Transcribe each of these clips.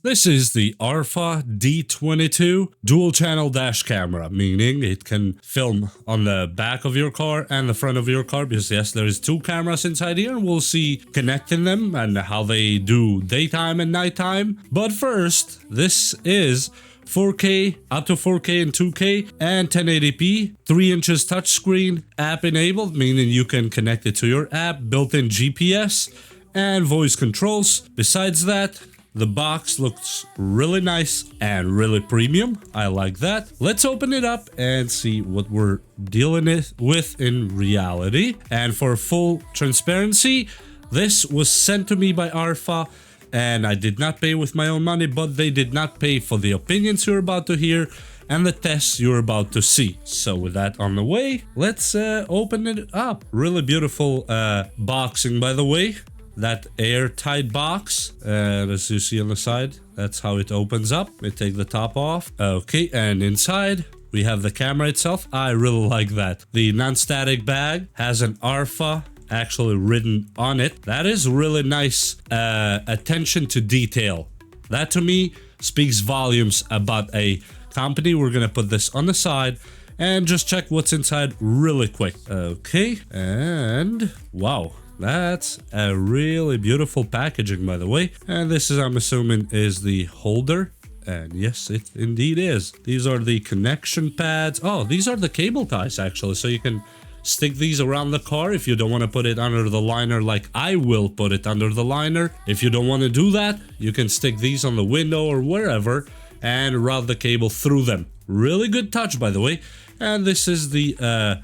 This is the ARPHA D22 dual channel dash camera, meaning it can film on the back of your car and the front of your car, because yes, there is two cameras inside here and we'll see connecting them and how they do daytime and nighttime. But first, this is 4K, up to 4K and 2K and 1080p, 3 inches touchscreen, app enabled, meaning you can connect it to your app, built-in GPS and voice controls. Besides that, the box looks really nice and really premium. I like that. Let's open it up and see what we're dealing with in reality. And for full transparency, this was sent to me by ARPHA and I did not pay with my own money, but they did not pay for the opinions you're about to hear and the tests you're about to see. So with that on the way, let's open it up. Really beautiful boxing, by the way. That airtight box, and as you see on the side, that's how it opens up. We take the top off. Okay, and inside we have the camera itself. I really like that. The non-static bag has an ARPHA actually written on it. That is really nice attention to detail. That to me speaks volumes about a company. We're gonna put this on the side and just check what's inside really quick. Okay, and wow. That's a really beautiful packaging, by the way. And this is, I'm assuming, is the holder. And yes, it indeed is. These are the connection pads. Oh, these are the cable ties, actually. So you can stick these around the car if you don't want to put it under the liner like I will put it under the liner. If you don't want to do that, you can stick these on the window or wherever and route the cable through them. Really good touch, by the way. And this is the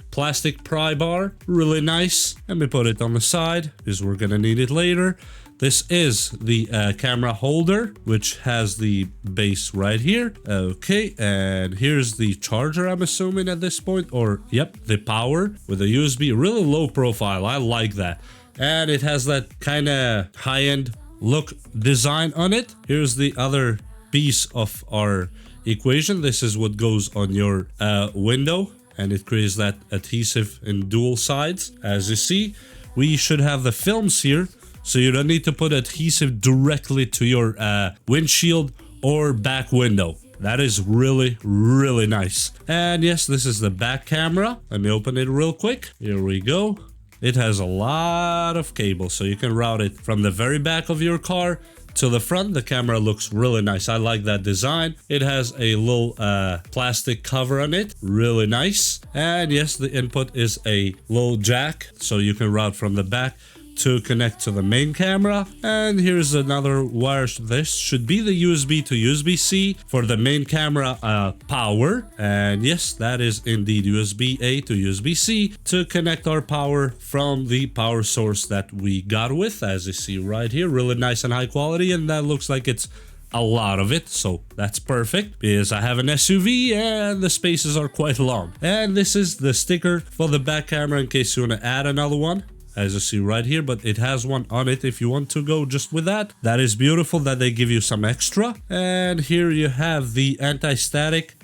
plastic pry bar, really nice. Let me put it on the side because we're gonna need it later. This is the camera holder, which has the base right here. Okay, and here's the charger, I'm assuming at this point, or yep, the power with a USB. Really low profile, I like that. And it has that kind of high-end look design on it. Here's the other piece of our equation. This is what goes on your window, and it creates that adhesive in dual sides. As you see, we should have the films here, so you don't need to put adhesive directly to your windshield or back window. That is really, really nice. And yes, this is the back camera. Let me open it real quick. Here we go. It has a lot of cables, so you can route it from the very back of your car to the front. The camera looks really nice. I like that design. It has a little plastic cover on it. Really nice. And yes, the input is a little jack, so you can route from the back to connect to the main camera. And here's another wire. This should be the USB to USB-C for the main camera power. And yes, that is indeed USB-A to USB-C to connect our power from the power source that we got with, as you see right here. Really nice and high quality, and that looks like it's a lot of it, so that's perfect because I have an SUV and the spaces are quite long. And this is the sticker for the back camera in case you want to add another one, as you see right here, but it has one on it if you want to go just with that. That is beautiful that they give you some extra. And here you have the anti-static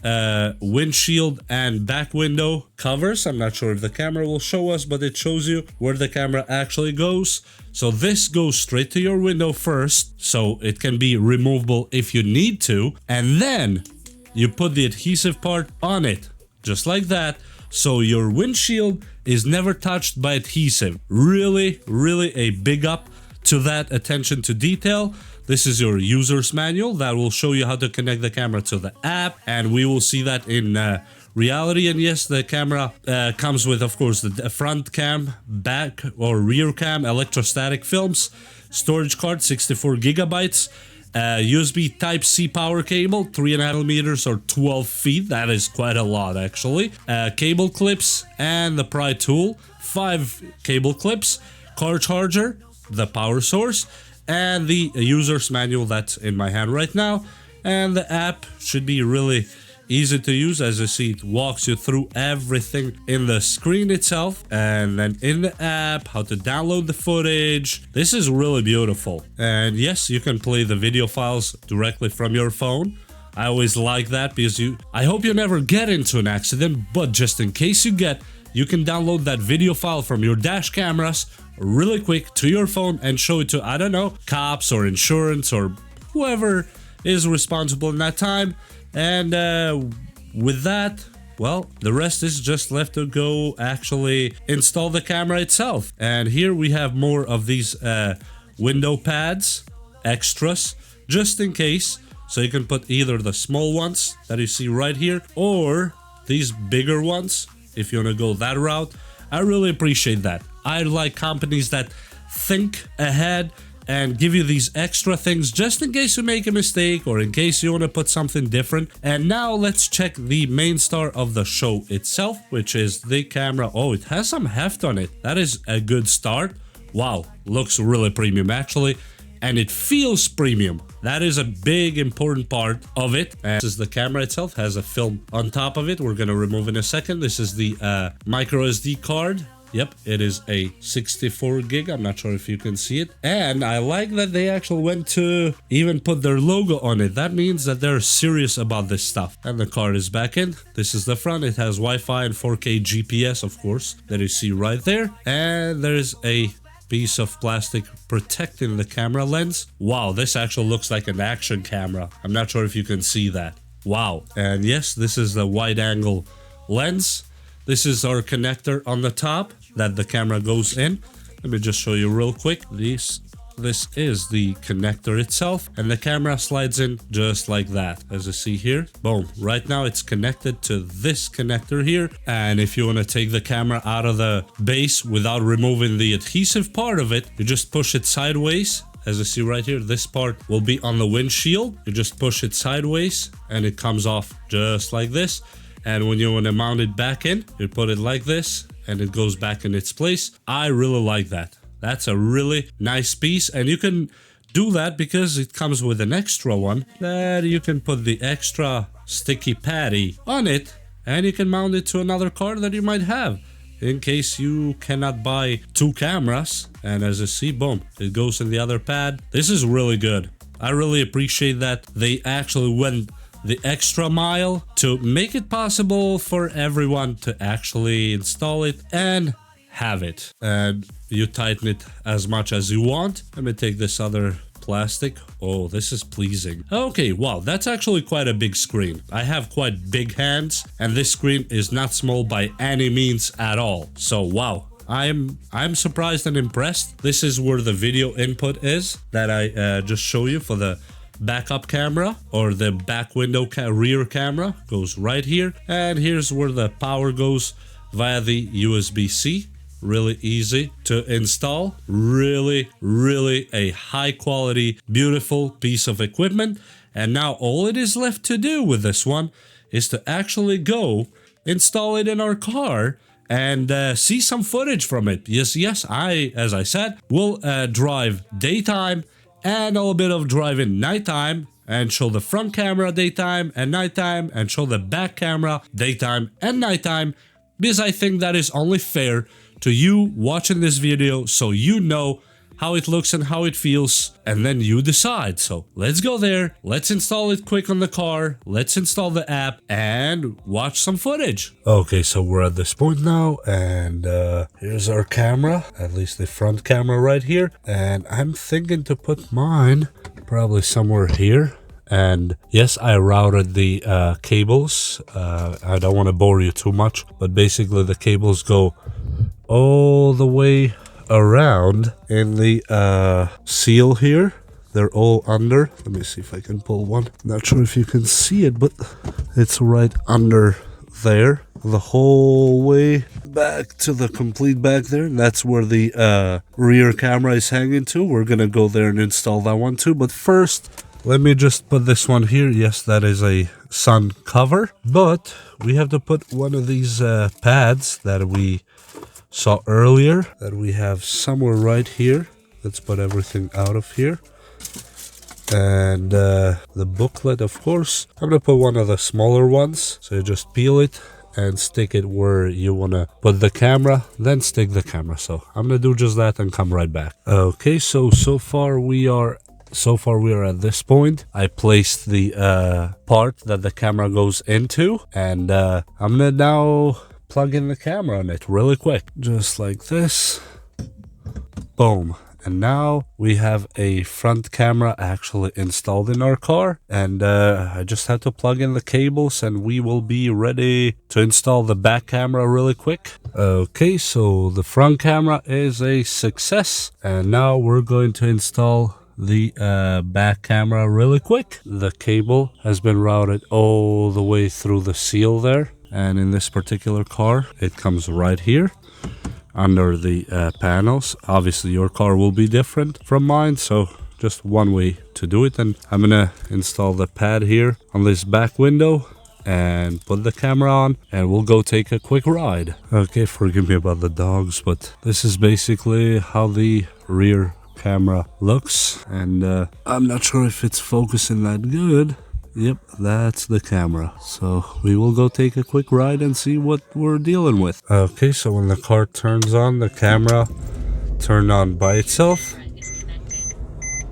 windshield and back window covers. I'm not sure if the camera will show us, but it shows you where the camera actually goes. So this goes straight to your window first, so it can be removable if you need to. And then you put the adhesive part on it, just like that. So your windshield is never touched by adhesive. Really, really a big up to that attention to detail. This is your user's manual that will show you how to connect the camera to the app, and we will see that in reality. And yes, the camera comes with, of course, the front cam, back or rear cam, electrostatic films, storage card, 64 gigabytes, USB Type-C power cable, 3.5 meters or 12 feet. That is quite a lot, actually. Cable clips and the pry tool, 5 cable clips, car charger, the power source, and the user's manual that's in my hand right now. And the app should be really easy to use. As you see, it walks you through everything in the screen itself, and then in the app, how to download the footage. This is really beautiful. And yes, you can play the video files directly from your phone. I always like that because I hope you never get into an accident, but just in case you get, you can download that video file from your dash cameras really quick to your phone and show it to, I don't know, cops or insurance or whoever is responsible in that time. And with that, well, the rest is just left to go actually install the camera itself. And here we have more of these window pads, extras, just in case. So you can put either the small ones that you see right here or these bigger ones if you want to go that route. I really appreciate that. I like companies that think ahead and give you these extra things just in case you make a mistake or in case you want to put something different. And now let's check the main star of the show itself, which is the camera. Oh, it has some heft on it. That is a good start. Wow, looks really premium actually. And it feels premium. That is a big important part of it. And this is the camera itself, has a film on top of it. We're gonna remove in a second. This is the micro SD card. Yep, it is a 64 gig. I'm not sure if you can see it. And I like that they actually went to even put their logo on it. That means that they're serious about this stuff. And the card is back in. This is the front. It has Wi-Fi and 4K GPS, of course, that you see right there. And there's a piece of plastic protecting the camera lens. Wow, this actually looks like an action camera. I'm not sure if you can see that. Wow. And yes, this is the wide angle lens. This is our connector on the top that the camera goes in. Let me just show you real quick. This is the connector itself, and the camera slides in just like that, as you see here. Boom. Right now it's connected to this connector here, and if you want to take the camera out of the base without removing the adhesive part of it, you just push it sideways. As you see right here, this part will be on the windshield. You just push it sideways and it comes off just like this. And when you want to mount it back in, you put it like this and it goes back in its place. I really like that. That's a really nice piece, and you can do that because it comes with an extra one that you can put the extra sticky patty on it, and you can mount it to another car that you might have in case you cannot buy two cameras. And as you see, boom, it goes in the other pad. This is really good. I really appreciate that they actually went the extra mile to make it possible for everyone to actually install it and have it. And you tighten it as much as you want. Let me take this other plastic. Oh, this is pleasing. Okay, wow, that's actually quite a big screen. I have quite big hands, and this screen is not small by any means at all. So wow, I'm surprised and impressed. This is where the video input is that I just show you for the backup camera, or the back window rear camera goes right here. And here's where the power goes via the USB-C. Really easy to install. Really a high quality, beautiful piece of equipment. And now all it is left to do with this one is to actually go install it in our car and see some footage from it. Yes, as I said, will drive daytime and a little bit of driving nighttime, and show the front camera daytime and nighttime, and show the back camera daytime and nighttime, because I think that is only fair to you watching this video, so you know how it looks and how it feels, and then you decide. So let's go there, let's install it quick on the car, let's install the app and watch some footage. Okay, so we're at this point now, and here's our camera, at least the front camera right here, and I'm thinking to put mine probably somewhere here. And yes, I routed the cables. I don't want to bore you too much, but basically the cables go all the way around in the seal here. They're all under. Let me see if I can pull one. Not sure if you can see it, but it's right under there, the whole way back to the complete back there. That's where the rear camera is hanging to. We're gonna go there and install that one too, but first let me just put this one here. Yes, that is a sun cover, but we have to put one of these pads that we saw earlier, that we have somewhere right here. Let's put everything out of here. And the booklet, of course. I'm gonna put one of the smaller ones. So you just peel it and stick it where you wanna put the camera, then stick the camera. So I'm gonna do just that and come right back. Okay, so far we are at this point. I placed the part that the camera goes into, and I'm gonna now plug in the camera on it really quick, just like this. Boom. And now we have a front camera actually installed in our car, and I just had to plug in the cables and we will be ready to install the back camera really quick. Okay, so the front camera is a success, and now we're going to install the back camera really quick. The cable has been routed all the way through the seal there, and in this particular car it comes right here under the panels. Obviously your car will be different from mine, so just one way to do it. And I'm gonna install the pad here on this back window and put the camera on, and we'll go take a quick ride. Okay, forgive me about the dogs, but this is basically how the rear camera looks, and I'm not sure if it's focusing that good. Yep, that's the camera. So we will go take a quick ride and see what we're dealing with. Okay, so when the car turns on, the camera turned on by itself.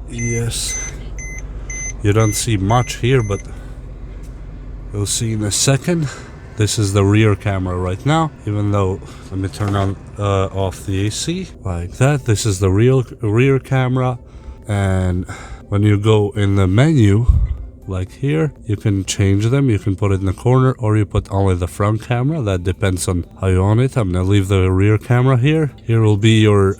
Yes, you don't see much here, but you'll see in a second. This is the rear camera right now, even though, let me turn on off the AC like that. This is the rear camera, and when you go in the menu, like here, you can change them. You can put it in the corner, or you put only the front camera. That depends on how you want it. I'm gonna leave the rear camera here. Here will be your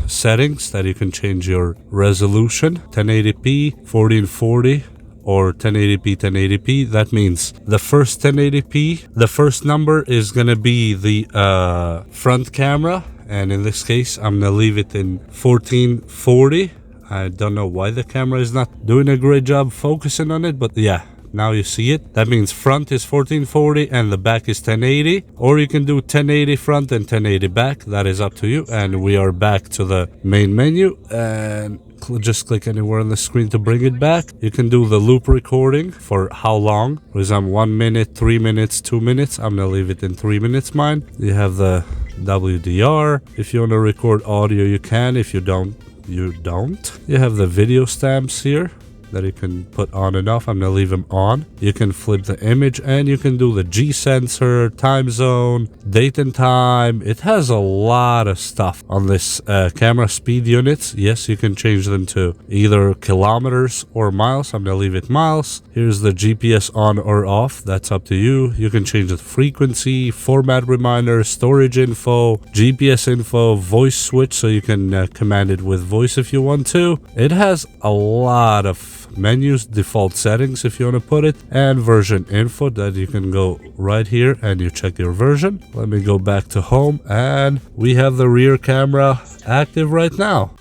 settings that you can change your resolution, 1080p, 1440, or 1080p, 1080p. That means the first 1080p, the first number is gonna be the front camera, and in this case, I'm gonna leave it in 1440. I don't know why the camera is not doing a great job focusing on it, but yeah, now you see it. That means front is 1440 and the back is 1080, or you can do 1080 front and 1080 back. That is up to you. And we are back to the main menu, and just click anywhere on the screen to bring it back. You can do the loop recording for how long. For example, 1 minute, 3 minutes, 2 minutes. I'm gonna leave it in 3 minutes mine. You have the WDR. If you want to record audio, you can. If you don't, you don't. You have the video stamps here that you can put on and off. I'm gonna leave them on. You can flip the image, and you can do the G sensor, time zone, date and time. It has a lot of stuff on this camera. Speed units, yes, you can change them to either kilometers or miles. I'm gonna leave it miles. Here's the GPS on or off. That's up to you. You can change the frequency, format reminder, storage info, GPS info, voice switch, so you can command it with voice if you want to. It has a lot of menus, default settings if you want to put it, and version info that you can go right here and you check your version. Let me go back to home, and we have the rear camera active right now.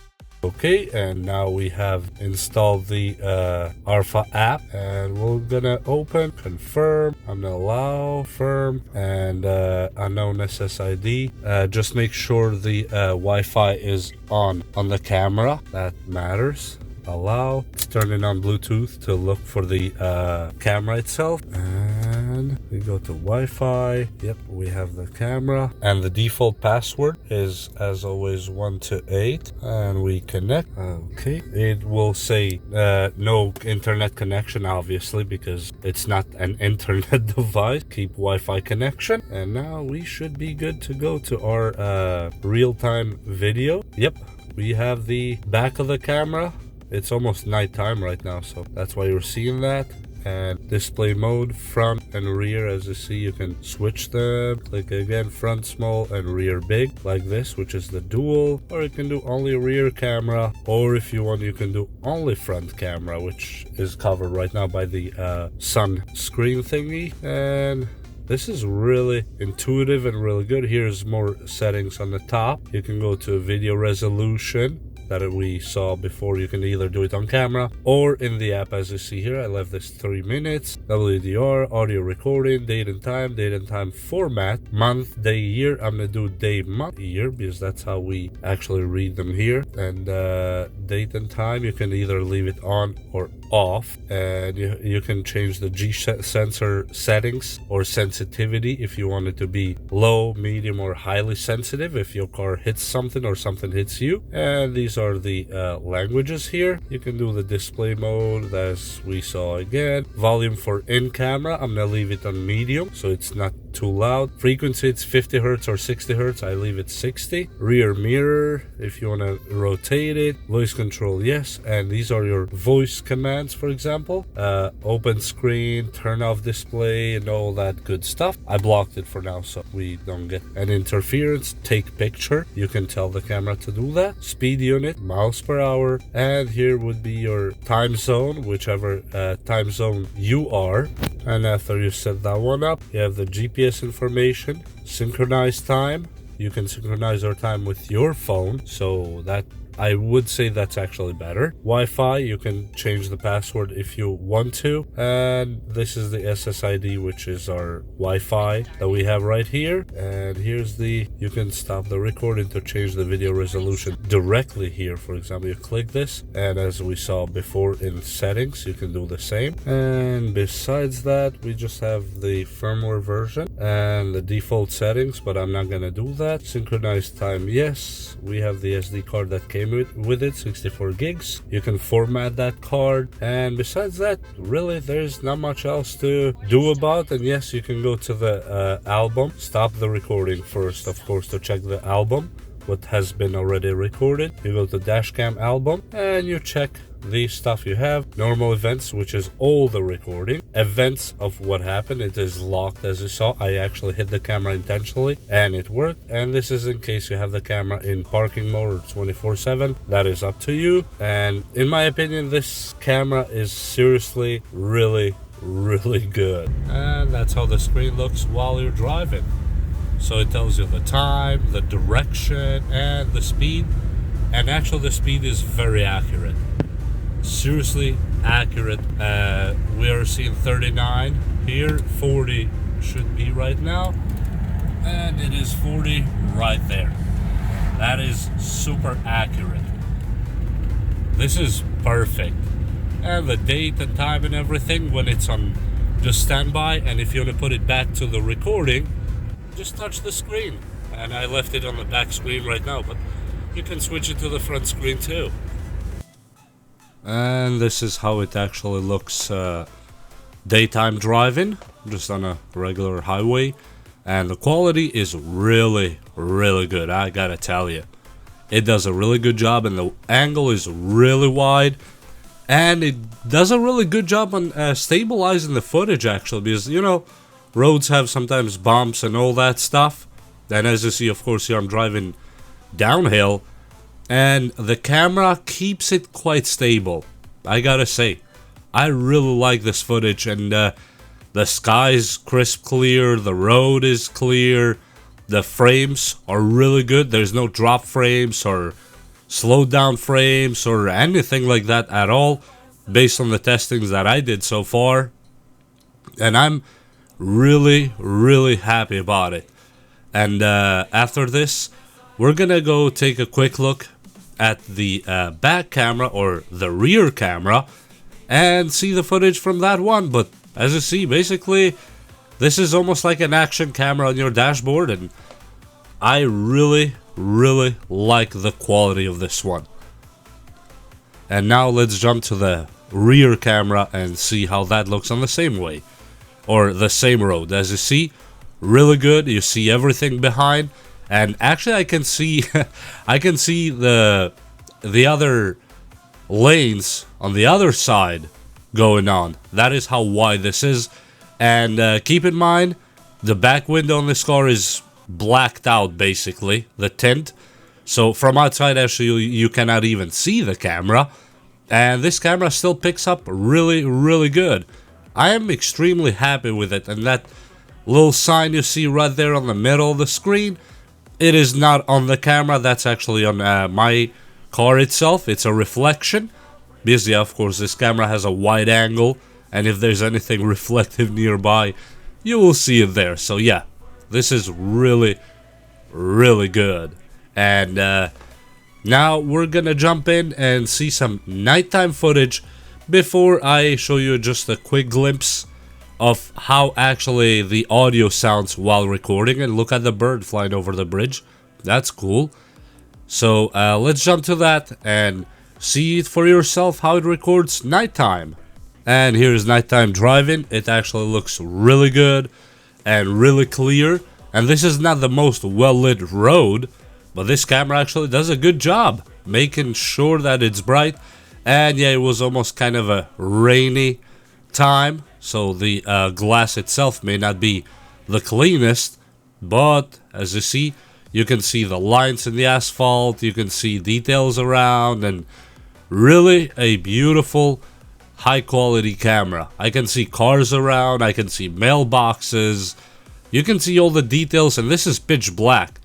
Okay, and now we have installed the ARPHA app, and we're gonna open, confirm, I'm gonna allow, confirm, and unknown SSID. Just make sure the Wi-Fi is on the camera. That matters. Allow. It's turning on Bluetooth to look for the camera itself, and we go to Wi-Fi. Yep, we have the camera, and the default password is, as always, 128, and we connect. Okay, it will say no internet connection, obviously, because it's not an internet device. Keep Wi-Fi connection, and now we should be good to go to our real-time video. Yep, we have the back of the camera. It's almost nighttime right now, so that's why you're seeing that. And display mode, front and rear, as you see, you can switch them. Click again, front small and rear big, like this, which is the dual. Or you can do only rear camera, or if you want, you can do only front camera, which is covered right now by the sun screen thingy. And this is really intuitive and really good. Here's more settings on the top. You can go to video resolution that we saw before. You can either do it on camera or in the app, as you see here. I left this 3 minutes. WDR, audio recording, date and time format, month, day, year. I'm gonna do day, month, year, because that's how we actually read them here. And date and time, you can either leave it on or off, and you can change the G sensor settings or sensitivity if you want it to be low, medium, or highly sensitive if your car hits something or something hits you. And these are the languages here. You can do the display mode, as we saw again. Volume for in camera, I'm gonna leave it on medium, so it's not too loud. Frequency, it's 50 hertz or 60 hertz. I leave it 60. Rear mirror, if you want to rotate it. Voice control, yes. And these are your voice commands, for example. Open screen, turn off display, and all that good stuff. I blocked it for now so we don't get an interference. Take picture. You can tell the camera to do that. Speed unit, miles per hour. And here would be your time zone, whichever time zone you are. And after you set that one up, you have the GPS information, synchronized time. You can synchronize your time with your phone, so that I would say that's actually better. Wi-Fi, you can change the password if you want to. And this is the SSID, which is our Wi-Fi that we have right here. And here's you can stop the recording to change the video resolution directly here. For example, you click this, and as we saw before in settings, you can do the same. And besides that, we just have the firmware version and the default settings, but I'm not gonna do that. Synchronized time, yes. We have the SD card that came with it, 64 gigs. You can format that card, and besides that, really there's not much else to do about. And yes, you can go to the album, stop the recording first, of course, to check the album, what has been already recorded. You go to dashcam album and you check the stuff you have. Normal events, which is all the recording. Events of what happened, it is locked as you saw. I actually hit the camera intentionally and it worked. And this is in case you have the camera in parking mode or 24/7. That is up to you. And in my opinion, this camera is seriously really good. And that's how the screen looks while you're driving. So it tells you the time, the direction, and the speed. And actually the speed is very accurate. Seriously accurate. We are seeing 39 here. 40 should be right now. And it is 40 right there. That is super accurate. This is perfect. And the date and time and everything when it's on just standby. And if you want to put it back to the recording, just touch the screen. And I left it on the back screen right now, but you can switch it to the front screen too. And this is how it actually looks daytime driving, just on a regular highway. And the quality is really good, I gotta tell you. It does a really good job, and the angle is really wide. And it does a really good job on stabilizing the footage, actually, because, you know, roads have sometimes bumps and all that stuff. And as you see, of course, here I'm driving downhill, and the camera keeps it quite stable. I gotta say, I really like this footage, and the sky's crisp clear, the road is clear, the frames are really good. There's no drop frames or slowed down frames or anything like that at all, based on the testings that I did so far. And I'm really happy about it. And after this, we're gonna go take a quick look at the back camera or the rear camera and see the footage from that one. But as you see, basically this is almost like an action camera on your dashboard, and I really like the quality of this one. And now let's jump to the rear camera and see how that looks on the same way or the same road. As you see, really good. You see everything behind. And actually, I can see, I can see the other lanes on the other side going on. That is how wide this is. And keep in mind, the back window on this car is blacked out, basically, the tint. So from outside, actually, you cannot even see the camera. And this camera still picks up really good. I am extremely happy with it. And that little sign you see right there on the middle of the screen, it is not on the camera, that's actually on my car itself. It's a reflection, because yeah, of course, this camera has a wide angle, and if there's anything reflective nearby, you will see it there. So yeah, this is really good. And now we're gonna jump in and see some nighttime footage before I show you just a quick glimpse of how actually the audio sounds while recording. And look at the bird flying over the bridge. That's cool. So let's jump to that and see it for yourself how it records nighttime. And here's nighttime driving. It actually looks really good. and really clear. And this is not the most well-lit road, but this camera actually does a good job making sure that it's bright. And yeah, it was almost kind of a rainy time, so the glass itself may not be the cleanest, but as you see, you can see the lines in the asphalt, you can see details around, and really a beautiful high quality camera. I can see cars around, I can see mailboxes, you can see all the details, and this is pitch black.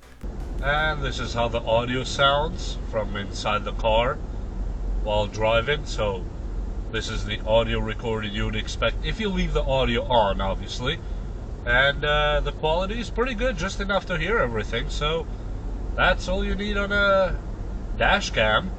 And this is how the audio sounds from inside the car while driving. So this is the audio recording you would expect if you leave the audio on, obviously. And the quality is pretty good, just enough to hear everything. So that's all you need on a dash cam.